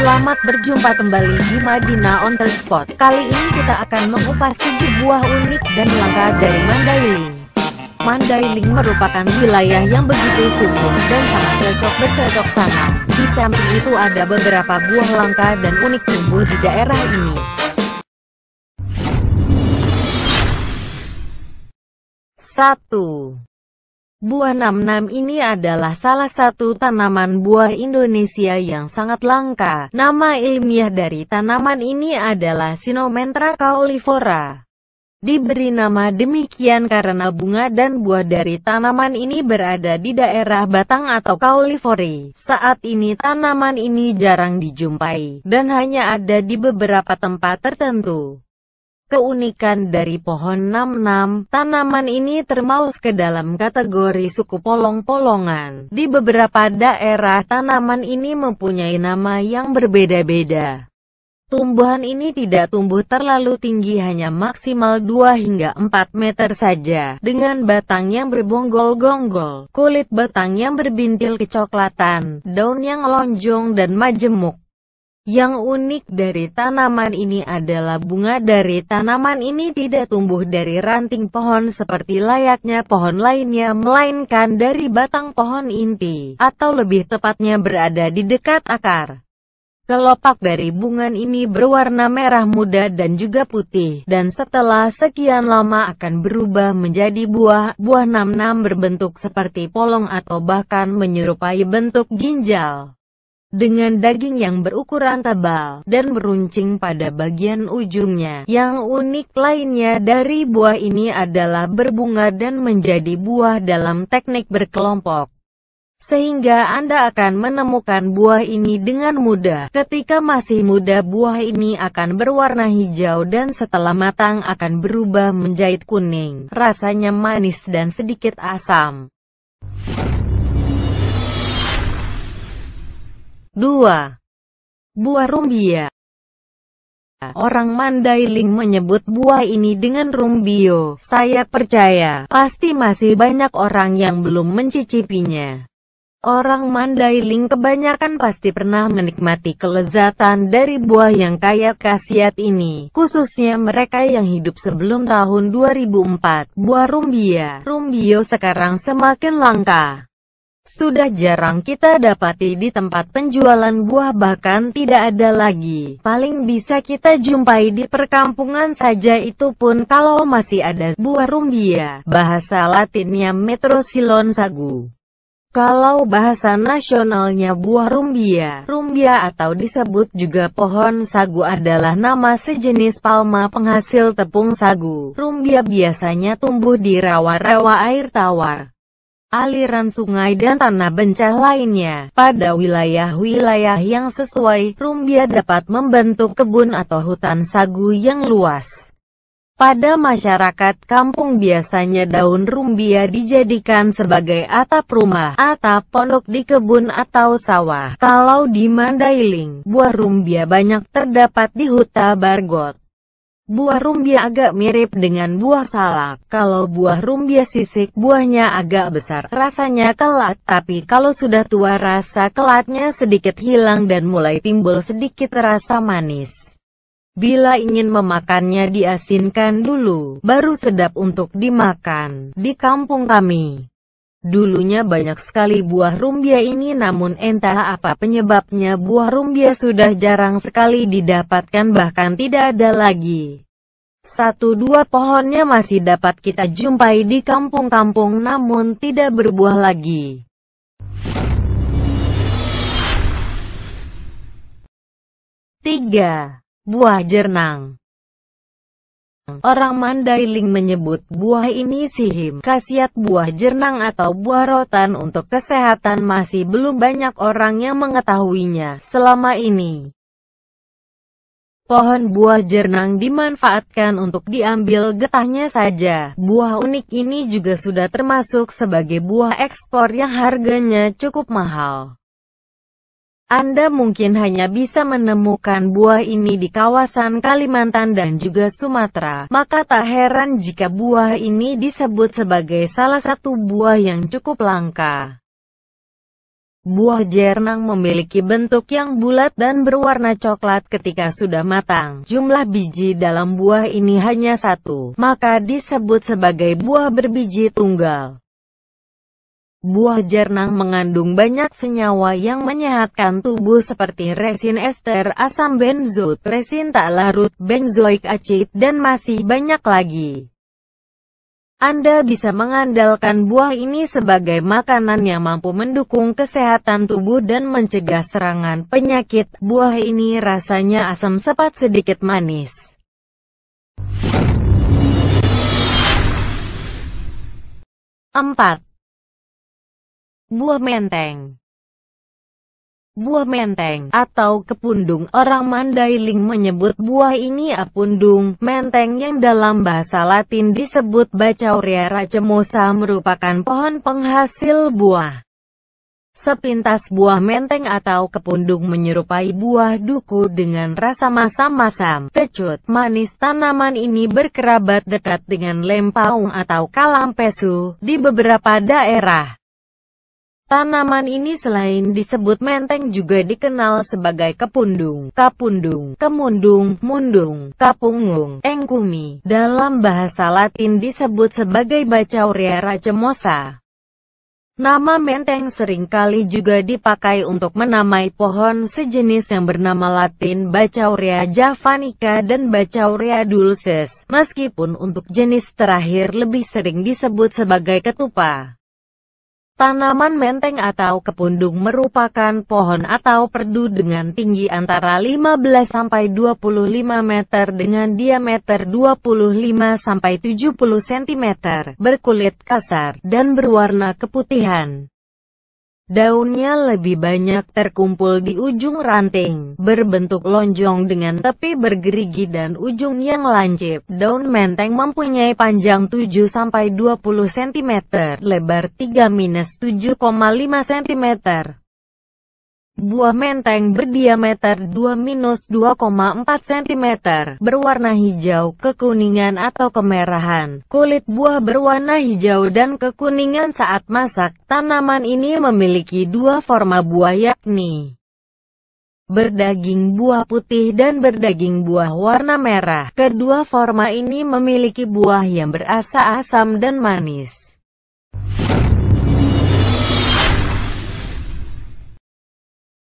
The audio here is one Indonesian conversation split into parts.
Selamat berjumpa kembali di Madinah On The Spot. Kali ini kita akan mengupas 7 buah unik dan langka dari Mandailing. Mandailing merupakan wilayah yang begitu subur dan sangat cocok bercocok tanam. Di samping itu ada beberapa buah langka dan unik tumbuh di daerah ini. 1. Buah namnam ini adalah salah satu tanaman buah Indonesia yang sangat langka. Nama ilmiah dari tanaman ini adalah Sinomentra cauliflora. Diberi nama demikian karena bunga dan buah dari tanaman ini berada di daerah batang atau cauliflory. Saat ini tanaman ini jarang dijumpai, dan hanya ada di beberapa tempat tertentu. Keunikan dari pohon namnam, tanaman ini termasuk ke dalam kategori suku polong-polongan. Di beberapa daerah tanaman ini mempunyai nama yang berbeda-beda. Tumbuhan ini tidak tumbuh terlalu tinggi, hanya maksimal 2 hingga 4 meter saja, dengan batang yang berbonggol-gonggol, kulit batang yang berbintil kecoklatan, daun yang lonjong dan majemuk. Yang unik dari tanaman ini adalah bunga dari tanaman ini tidak tumbuh dari ranting pohon seperti layaknya pohon lainnya, melainkan dari batang pohon inti, atau lebih tepatnya berada di dekat akar. Kelopak dari bunga ini berwarna merah muda dan juga putih, dan setelah sekian lama akan berubah menjadi buah. Buah namnam berbentuk seperti polong atau bahkan menyerupai bentuk ginjal, dengan daging yang berukuran tebal, dan meruncing pada bagian ujungnya. Yang unik lainnya dari buah ini adalah berbunga dan menjadi buah dalam teknik berkelompok, sehingga Anda akan menemukan buah ini dengan mudah. Ketika masih muda, buah ini akan berwarna hijau dan setelah matang akan berubah menjadi kuning. Rasanya manis dan sedikit asam. 2. Buah rumbia. Orang Mandailing menyebut buah ini dengan rumbio. Saya percaya, pasti masih banyak orang yang belum mencicipinya. Orang Mandailing kebanyakan pasti pernah menikmati kelezatan dari buah yang kaya khasiat ini, khususnya mereka yang hidup sebelum tahun 2004. Buah rumbio sekarang semakin langka. Sudah jarang kita dapati di tempat penjualan buah, bahkan tidak ada lagi. Paling bisa kita jumpai di perkampungan saja, itu pun kalau masih ada. Buah rumbia, bahasa latinnya Metrosylon sagu. Kalau bahasa nasionalnya buah rumbia atau disebut juga pohon sagu adalah nama sejenis palma penghasil tepung sagu. Rumbia biasanya tumbuh di rawa-rawa air tawar, aliran sungai dan tanah bencah lainnya. Pada wilayah-wilayah yang sesuai, rumbia dapat membentuk kebun atau hutan sagu yang luas. Pada masyarakat kampung biasanya daun rumbia dijadikan sebagai atap rumah, atap pondok di kebun atau sawah. Kalau di Mandailing, buah rumbia banyak terdapat di Huta Bargot. Buah rumbia agak mirip dengan buah salak. Kalau buah rumbia sisik, buahnya agak besar, rasanya kelat, tapi kalau sudah tua rasa kelatnya sedikit hilang dan mulai timbul sedikit rasa manis. Bila ingin memakannya diasinkan dulu, baru sedap untuk dimakan. Di kampung kami dulunya banyak sekali buah rumbia ini, namun entah apa penyebabnya buah rumbia sudah jarang sekali didapatkan, bahkan tidak ada lagi. 1-2 pohonnya masih dapat kita jumpai di kampung-kampung, namun tidak berbuah lagi. 3. Buah jernang. Orang Mandailing menyebut buah ini sihim. Khasiat buah jernang atau buah rotan untuk kesehatan masih belum banyak orang yang mengetahuinya selama ini. Pohon buah jernang dimanfaatkan untuk diambil getahnya saja. Buah unik ini juga sudah termasuk sebagai buah ekspor yang harganya cukup mahal. Anda mungkin hanya bisa menemukan buah ini di kawasan Kalimantan dan juga Sumatera, maka tak heran jika buah ini disebut sebagai salah satu buah yang cukup langka. Buah jernang memiliki bentuk yang bulat dan berwarna coklat ketika sudah matang. Jumlah biji dalam buah ini hanya satu, maka disebut sebagai buah berbiji tunggal. Buah jernang mengandung banyak senyawa yang menyehatkan tubuh seperti resin ester, asam benzoat, resin tak larut, benzoic acid, dan masih banyak lagi. Anda bisa mengandalkan buah ini sebagai makanan yang mampu mendukung kesehatan tubuh dan mencegah serangan penyakit. Buah ini rasanya asam sepat sedikit manis. 4. Buah menteng. Buah menteng, atau kepundung, orang Mandailing menyebut buah ini apundung. Menteng yang dalam bahasa Latin disebut Bacaurea racemosa merupakan pohon penghasil buah. Sepintas buah menteng atau kepundung menyerupai buah duku dengan rasa masam-masam, kecut, manis. Tanaman ini berkerabat dekat dengan lempaung atau kalampesu di beberapa daerah. Tanaman ini selain disebut menteng juga dikenal sebagai kepundung, kapundung, kemundung, mundung, kapungung, engkumi. Dalam bahasa Latin disebut sebagai Bacaurea racemosa. Nama menteng seringkali juga dipakai untuk menamai pohon sejenis yang bernama Latin Bacaurea javanica dan Bacaurea dulcis, meskipun untuk jenis terakhir lebih sering disebut sebagai ketupa. Tanaman menteng atau kepundung merupakan pohon atau perdu dengan tinggi antara 15–25 meter dengan diameter 25–70 cm, berkulit kasar, dan berwarna keputihan. Daunnya lebih banyak terkumpul di ujung ranting, berbentuk lonjong dengan tepi bergerigi dan ujung yang lancip. Daun menteng mempunyai panjang 7–20 cm, lebar 3–7,5 cm. Buah menteng berdiameter 2–2,4 cm, berwarna hijau, kekuningan atau kemerahan. Kulit buah berwarna hijau dan kekuningan saat masak. Tanaman ini memiliki dua forma buah yakni berdaging buah putih dan berdaging buah warna merah. Kedua forma ini memiliki buah yang berasa asam dan manis.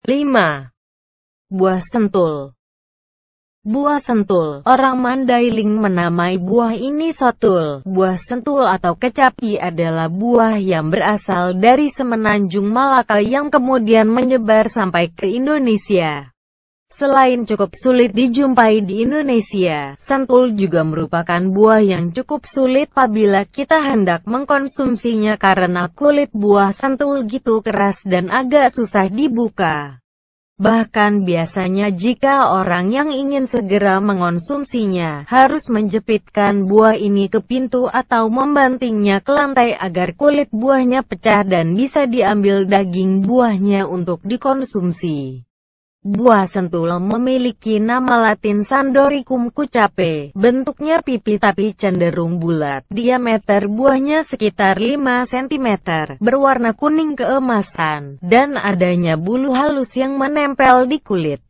5. Buah sentul. Buah sentul, orang Mandailing menamai buah ini sotul. Buah sentul atau kecapi adalah buah yang berasal dari semenanjung Malaka yang kemudian menyebar sampai ke Indonesia. Selain cukup sulit dijumpai di Indonesia, sentul juga merupakan buah yang cukup sulit apabila kita hendak mengkonsumsinya karena kulit buah sentul gitu keras dan agak susah dibuka. Bahkan biasanya jika orang yang ingin segera mengonsumsinya, harus menjepitkan buah ini ke pintu atau membantingnya ke lantai agar kulit buahnya pecah dan bisa diambil daging buahnya untuk dikonsumsi. Buah sentul memiliki nama Latin Sandoricum cucape. Bentuknya pipi tapi cenderung bulat. Diameter buahnya sekitar 5 cm, berwarna kuning keemasan, dan adanya bulu halus yang menempel di kulit.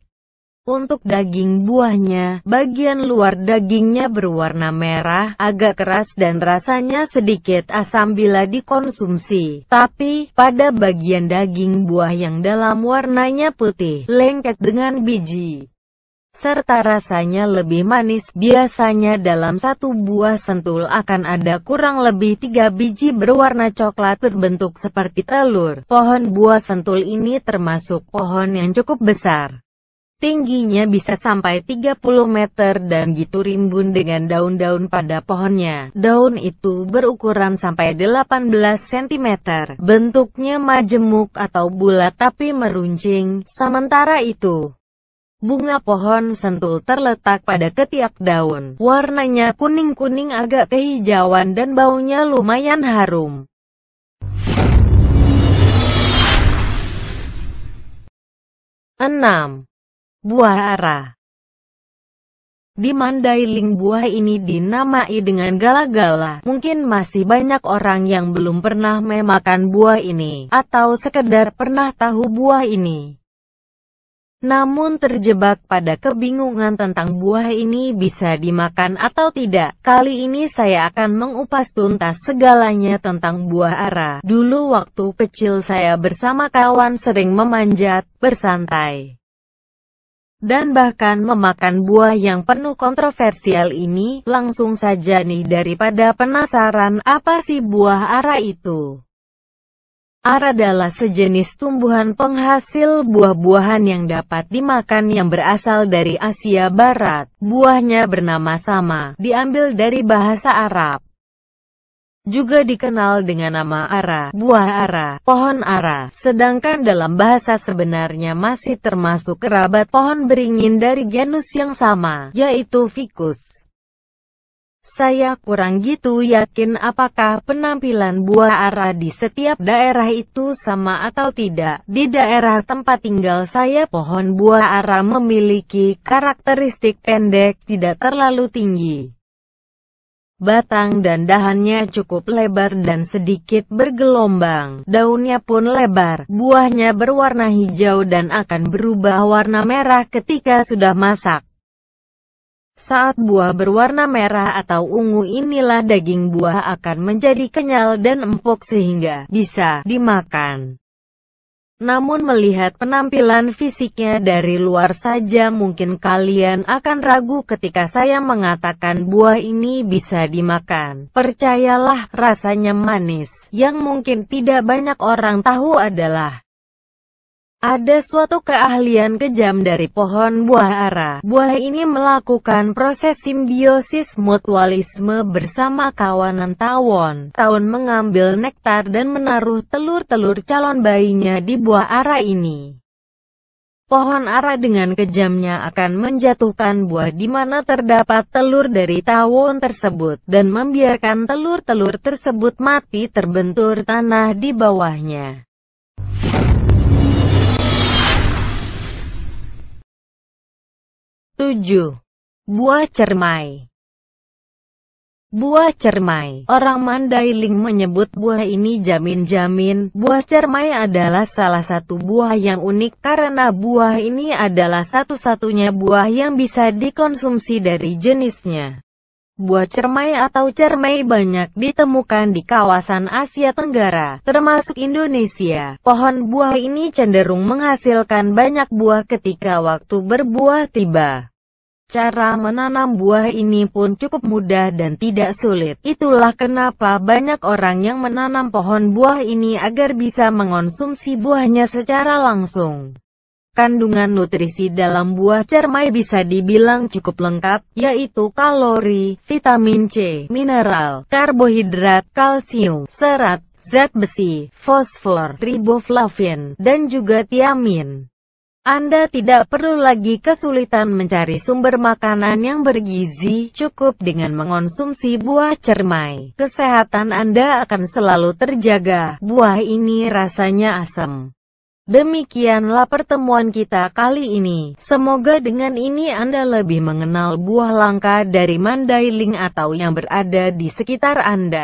Untuk daging buahnya, bagian luar dagingnya berwarna merah, agak keras dan rasanya sedikit asam bila dikonsumsi. Tapi, pada bagian daging buah yang dalam warnanya putih, lengket dengan biji, serta rasanya lebih manis. Biasanya dalam satu buah sentul akan ada kurang lebih 3 biji berwarna coklat berbentuk seperti telur. Pohon buah sentul ini termasuk pohon yang cukup besar. Tingginya bisa sampai 30 meter dan gitu rimbun dengan daun-daun pada pohonnya. Daun itu berukuran sampai 18 cm. Bentuknya majemuk atau bulat tapi meruncing. Sementara itu, bunga pohon sentul terletak pada ketiak daun. Warnanya kuning-kuning agak kehijauan dan baunya lumayan harum. 6. Buah ara. Di Mandailing buah ini dinamai dengan gala-gala. Mungkin masih banyak orang yang belum pernah memakan buah ini, atau sekedar pernah tahu buah ini, namun terjebak pada kebingungan tentang buah ini bisa dimakan atau tidak. Kali ini saya akan mengupas tuntas segalanya tentang buah ara. Dulu waktu kecil saya bersama kawan sering memanjat, bersantai, dan bahkan memakan buah yang penuh kontroversial ini. Langsung saja nih, daripada penasaran, apa sih buah ara itu? Ara adalah sejenis tumbuhan penghasil buah-buahan yang dapat dimakan yang berasal dari Asia Barat. Buahnya bernama sama, diambil dari bahasa Arab. Juga dikenal dengan nama ara, buah ara, pohon ara, sedangkan dalam bahasa sebenarnya masih termasuk kerabat pohon beringin dari genus yang sama, yaitu Ficus. Saya kurang gitu yakin apakah penampilan buah ara di setiap daerah itu sama atau tidak. Di daerah tempat tinggal saya, pohon buah ara memiliki karakteristik pendek, tidak terlalu tinggi. Batang dan dahannya cukup lebar dan sedikit bergelombang. Daunnya pun lebar. Buahnya berwarna hijau dan akan berubah warna merah ketika sudah masak. Saat buah berwarna merah atau ungu, inilah daging buah akan menjadi kenyal dan empuk sehingga bisa dimakan. Namun melihat penampilan fisiknya dari luar saja, mungkin kalian akan ragu ketika saya mengatakan buah ini bisa dimakan. Percayalah, rasanya manis. Yang mungkin tidak banyak orang tahu adalah ada suatu keahlian kejam dari pohon buah ara. Buah ini melakukan proses simbiosis mutualisme bersama kawanan tawon. Tawon mengambil nektar dan menaruh telur-telur calon bayinya di buah ara ini. Pohon ara dengan kejamnya akan menjatuhkan buah di mana terdapat telur dari tawon tersebut, dan membiarkan telur-telur tersebut mati terbentur tanah di bawahnya. 7. Buah cermai. Buah cermai. Orang Mandailing menyebut buah ini jamin-jamin. Buah cermai adalah salah satu buah yang unik karena buah ini adalah satu-satunya buah yang bisa dikonsumsi dari jenisnya. Buah cermai atau cermai banyak ditemukan di kawasan Asia Tenggara, termasuk Indonesia. Pohon buah ini cenderung menghasilkan banyak buah ketika waktu berbuah tiba. Cara menanam buah ini pun cukup mudah dan tidak sulit. Itulah kenapa banyak orang yang menanam pohon buah ini agar bisa mengonsumsi buahnya secara langsung. Kandungan nutrisi dalam buah cermai bisa dibilang cukup lengkap, yaitu kalori, vitamin C, mineral, karbohidrat, kalsium, serat, zat besi, fosfor, riboflavin, dan juga tiamin. Anda tidak perlu lagi kesulitan mencari sumber makanan yang bergizi, cukup dengan mengonsumsi buah cermai. Kesehatan Anda akan selalu terjaga. Buah ini rasanya asam. Demikianlah pertemuan kita kali ini. Semoga dengan ini Anda lebih mengenal buah langka dari Mandailing atau yang berada di sekitar Anda.